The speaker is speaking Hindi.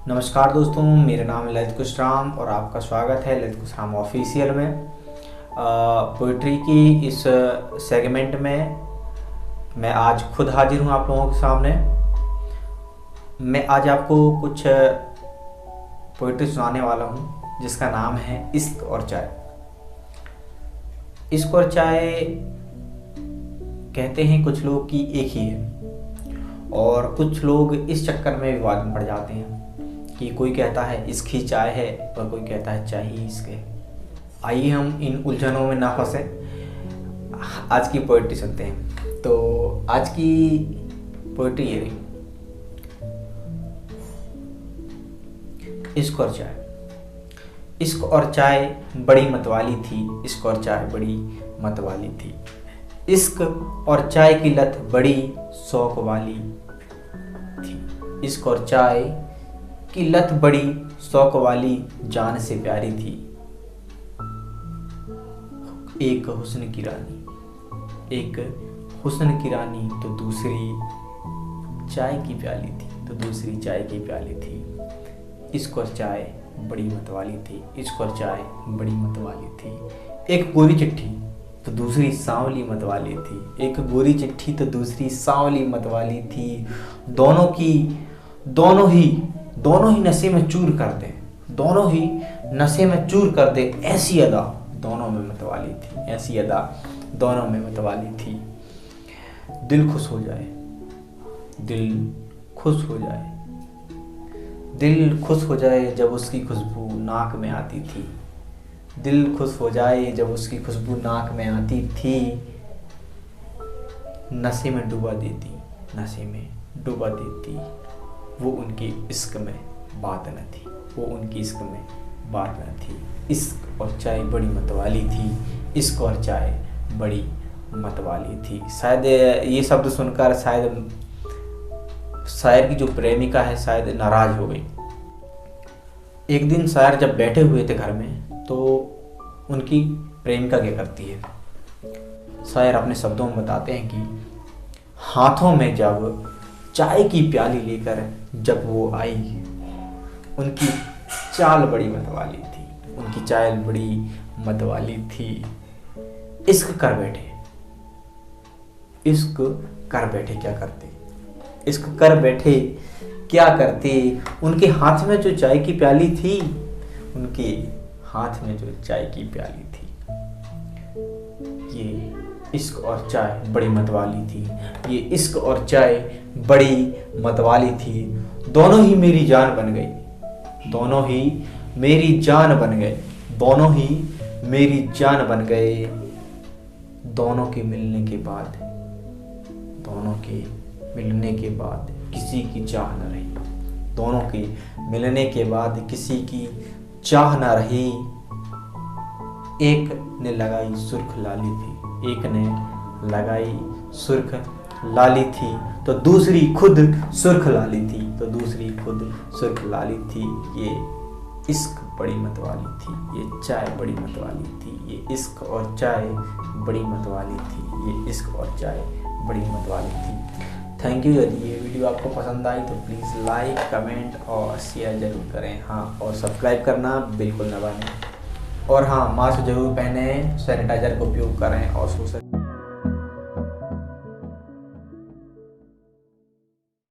नमस्कार दोस्तों, मेरा नाम है ललित कुशराम और आपका स्वागत है ललित कुशराम ऑफिशियल में। पोइट्री की इस सेगमेंट में मैं आज खुद हाजिर हूँ आप लोगों के सामने। मैं आज आपको कुछ पोइट्री सुनाने वाला हूँ जिसका नाम है इश्क और चाय। इश्क और चाय कहते हैं कुछ लोग कि एक ही है, और कुछ लोग इस चक्कर में विवाद में पड़ जाते हैं कि कोई कहता है इश्क ही चाय है और कोई कहता है चाय ही इश्क है। आइए हम इन उलझनों में ना फंसे, आज की पोइट्री सुनते हैं। तो आज की पोइट्री ये रही, इश्क और चाय। इश्क और चाय बड़ी मतवाली थी, इश्क और चाय बड़ी मतवाली थी। इश्क और चाय की लत बड़ी शौक वाली थी। इश्क और चाय की लत बड़ी शौक वाली, जान से प्यारी थी। एक हुस्न की रानी, एक हुस्न की रानी तो दूसरी चाय की प्याली थी, तो दूसरी चाय की प्याली थी। इश्क और चाय बड़ी मतवाली थी, इश्क और चाय बड़ी मतवाली थी। एक गोरी चिट्ठी तो दूसरी सांवली मतवाली थी, एक गोरी चिट्ठी तो दूसरी सांवली मतवाली थी। दोनों ही नशे में चूर कर दे, दोनों ही नशे में चूर कर दे, ऐसी अदा दोनों में मतवाली थी, ऐसी अदा दोनों में मतवाली थी। दिल खुश हो जाए, दिल खुश हो जाए, दिल खुश हो जाए जब उसकी खुशबू नाक में आती थी। दिल खुश हो जाए जब उसकी खुशबू नाक में आती थी। नशे में डुबा देती, नशे में डुबा देती। वो उनकी इश्क में बात न थी, वो उनकी इश्क में बात न थी। इश्क और चाय बड़ी मतवाली थी, इश्क और चाय बड़ी मतवाली थी। शायद ये शब्द सुनकर शायद शायर की जो प्रेमिका है शायद नाराज हो गई। एक दिन शायर जब बैठे हुए थे घर में, तो उनकी प्रेमिका क्या करती है, शायर अपने शब्दों में बताते हैं कि हाथों में जब चाय की प्याली लेकर जब वो आई, उनकी चाल बड़ी मतवाली थी, उनकी चाल बड़ी मतवाली थी। इश्क कर बैठे, इश्क कर बैठे क्या करते, इश्क कर बैठे क्या करते। उनके हाथ में जो चाय की प्याली थी, उनके हाथ में जो चाय की प्याली थी। ये इश्क और चाय बड़ी मतवाली थी, ये इश्क और चाय बड़ी मतवाली थी। दोनों ही मेरी जान बन गई, दोनों ही मेरी जान बन गए, दोनों ही मेरी जान बन गए। दोनों के मिलने के बाद, दोनों के मिलने के बाद किसी की चाह न रही, दोनों के मिलने के बाद किसी की चाह न रही। एक ने लगाई सुर्ख लाली थी, एक ने लगाई सुर्ख लाली थी, तो दूसरी खुद सुर्ख लाली थी, तो दूसरी खुद सुर्ख लाली थी। ये इश्क बड़ी मतवाली थी, ये चाय बड़ी मतवाली थी। ये इश्क और चाय बड़ी मतवाली थी, ये इश्क और चाय बड़ी मतवाली थी। Thank you. यदि ये वीडियो आपको पसंद आई तो प्लीज़ लाइक, कमेंट और शेयर ज़रूर करें। हाँ, और सब्सक्राइब करना बिल्कुल न भूलें। और हाँ, मास्क जरूर पहने, सैनिटाइजर का उपयोग करें और सोशल